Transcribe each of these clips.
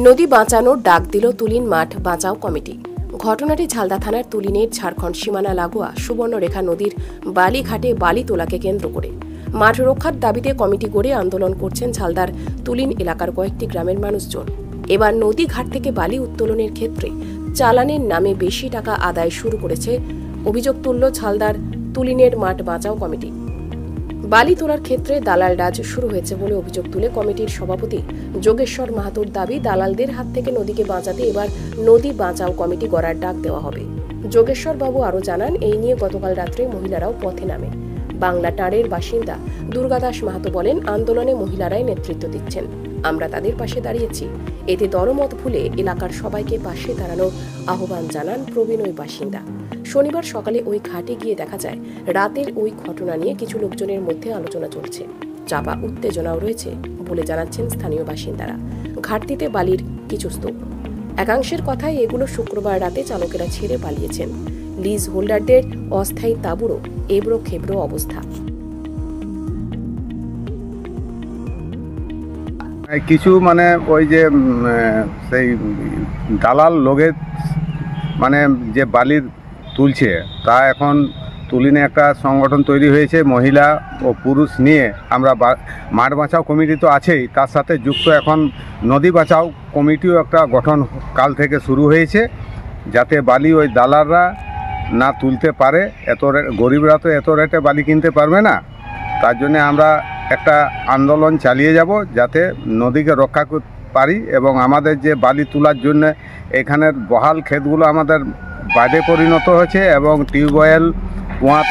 নদী বাঁচানোর ডাক দিল তুলিন মাঠ বাঁচাও কমিটি। ঘটনাটি ঝালদা থানার তুলিনের ঝাড়খণ্ড সীমানা লাগোয়া সুবর্ণরেখা নদীর বালিঘাটে বালি তোলাকে কেন্দ্র করে মাঠ রক্ষার দাবিতে কমিটি গড়ে আন্দোলন করছেন ঝালদার তুলিন এলাকার কয়েকটি গ্রামের মানুষজন। এবার নদী ঘাট থেকে বালি উত্তোলনের ক্ষেত্রে চালানের নামে বেশি টাকা আদায় শুরু করেছে অভিযোগ তুলল ঝালদার তুলিনের মাঠ বাঁচাও কমিটি। বালি তোলার ক্ষেত্রে দালাল রাজ শুরু হয়েছে বলে অভিযোগ তুলে কমিটির সভাপতি যোগেশ্বর মাহাতোর দাবি, দালালদের হাত থেকে নদীকে বাঁচাতে এবার নদী বাঁচাও কমিটি গড়ার ডাক দেওয়া হবে। যোগেশ্বর বাবু আরও জানান, এই নিয়ে গতকাল রাত্রে মহিলারাও পথে নামে। বাংলা টাঁড়ের বাসিন্দা দুর্গাদাস মাহাতো বলেন, আন্দোলনে মহিলারাই নেতৃত্ব দিচ্ছেন, আমরা তাদের পাশে দাঁড়িয়েছি। এতে দলমত ভুলে এলাকার সবাইকে পাশে দাঁড়ানোর আহ্বান জানান প্রবীণ ওই বাসিন্দা। শনিবার সকালে ওই ঘাটে গিয়ে দেখা যায় রাতের ওই ঘটনা নিয়ে কিছু লোকজনের মধ্যে আলোচনা চলছে, চাপা উত্তেজনাও রয়েছে বলে জানাচ্ছেন স্থানীয় বাসিন্দারা। ঘাটটিতে বালির কিছু স্তূপ, একাংশের কথায় এগুলো শুক্রবার রাতে চালকেরা ছেড়ে পালিয়েছেন। লিজ হোল্ডারদের অস্থায়ী তাঁবুরও এবড়ো খেবড়ো অবস্থা। কিছু মানে ওই যে সেই দালাল লোকের মানে যে বালির তুলছে, তা এখন তুলিনে একটা সংগঠন তৈরি হয়েছে, মহিলা ও পুরুষ নিয়ে আমরা মাঠ বাঁচাও কমিটি তো আছেই, তার সাথে যুক্ত এখন নদী বাঁচাও কমিটিও একটা গঠন কাল থেকে শুরু হয়েছে, যাতে বালি ওই দালালরা না তুলতে পারে। গরিবরা তো এত রেটে বালি কিনতে পারবে না, তার জন্যে আমরা একটা আন্দোলন চালিয়ে যাব যাতে নদীকে রক্ষা করতে পারি। এবং আমাদের যে বালি তোলার জন্য এখানের বহাল ক্ষেতগুলো আমাদের বাঁধে পরিণত হয়েছে এবং টিউবওয়েল কুয়ার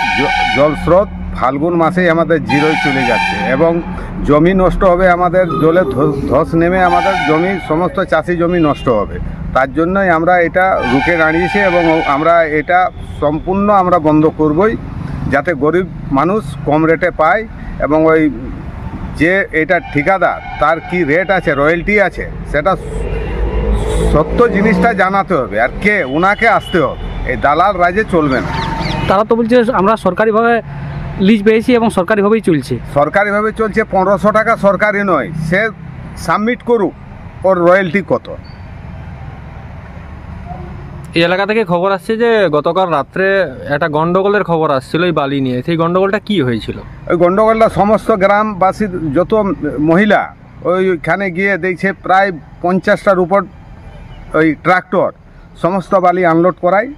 জলস্রোত ফাল্গুন মাসেই আমাদের জিরোয় চলে যাচ্ছে এবং জমি নষ্ট হবে, আমাদের জলে ধস নেমে আমাদের জমি সমস্ত চাষি জমি নষ্ট হবে। তার জন্যই আমরা এটা রুখে দাঁড়িয়েছি এবং আমরা এটা সম্পূর্ণ আমরা বন্ধ করবই, যাতে গরিব মানুষ কম রেটে পায় এবং ওই যে এটা ঠিকাদার তার কি রেট আছে, রয়্যালটি আছে, সেটা সত্য জিনিসটা জানাতে হবে আর ওনাকে আসতে হবে। এই দালাল রাজে চলবে না। তারা তো বলছে আমরা সরকারিভাবে লিজ পেয়েছি এবং সরকারিভাবেই চলছে। সরকারিভাবে চলছে, 1500 টাকা সরকারি নয়, সে সাবমিট করুক ওর রয়্যালটি কত। এই এলাকা থেকে খবর আসছে যে গতকাল রাত্রে একটা গন্ডগোলের খবর আসছিল এই বালি নিয়ে, সেই গন্ডগোলটা কি হয়েছিল? ওই গন্ডগোলটা সমস্ত গ্রামবাসীর যত মহিলা ওইখানে গিয়ে দেখছে প্রায় 50টার উপর ওই ট্রাক্টর সমস্ত বালি আনলোড করায়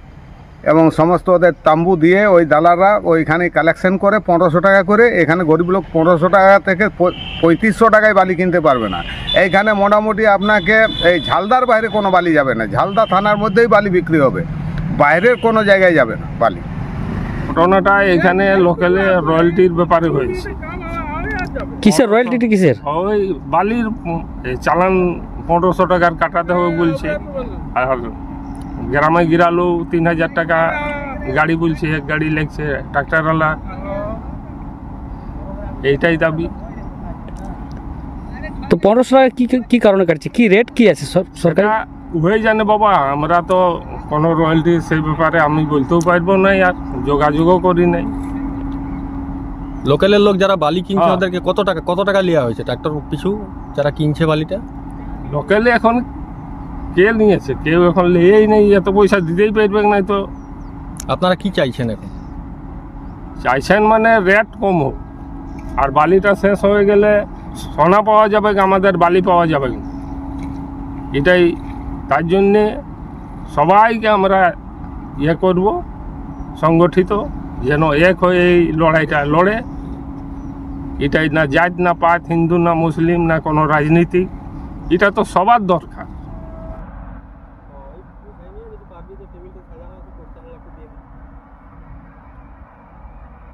এবং সমস্ত ওদের তাম্বু দিয়ে ওই দালালরা ওইখানে কালেকশন করে 1500 টাকা করে। এখানে গরিব লোক 1500 টাকা থেকে 3500 টাকায় বালি কিনতে পারবে না। এইখানে মোটামুটি আপনাকে এই ঝালদার বাইরে কোনো বালি যাবে না, ঝালদা থানার মধ্যেই বালি বিক্রি হবে, বাইরের কোনো জায়গায় যাবে না বালি। ঘটনাটা এখানে লোকালে রয়্যালটির ব্যাপারে হয়েছে। কিসের রয়্যালটি? কিসের? ওই বালির চালান 1500 টাকার কাটাতে হবে বলছে, আর গ্রামে গিরালো 3000 টাকা গাড়ি বলছে, এক গাড়ি লেগছে ট্রাক্টরওয়ালা, এইটাই দাবি। তো 1500 টাকা কি কারণে কাটছে? কি রেট কি আছে সরকার হয়ে জানে বাবা, আমরা তো কোনো রয়্যালটি সেই ব্যাপারে আমি বলতেও পারবো না, আর যোগাযোগও করি নাই। লোকালের লোক যারা বালি কিনছে ওদেরকে কত টাকা নেওয়া হয়েছে ট্রাক্টর পিছু যারা কিনছে বালিটা? লোকালে এখন কে নিয়েছে, কেউ এখন নিয়েই নেই, এত পয়সা দিতেই পারবে না। তো আপনারা কি চাইছেন এখন? চাইছেন মানে রেট কম হোক, আর বালিটা শেষ হয়ে গেলে সোনা পাওয়া যাবে, আমাদের বালি পাওয়া যাবে, এটাই। তার জন্যে সবাইকে আমরা করব সংগঠিত, যেন এক হয়ে এই লড়াইটা লড়ে। এটাই না জাত না পাত, হিন্দু না মুসলিম না কোনো রাজনীতি, এটা তো সবার দরকার।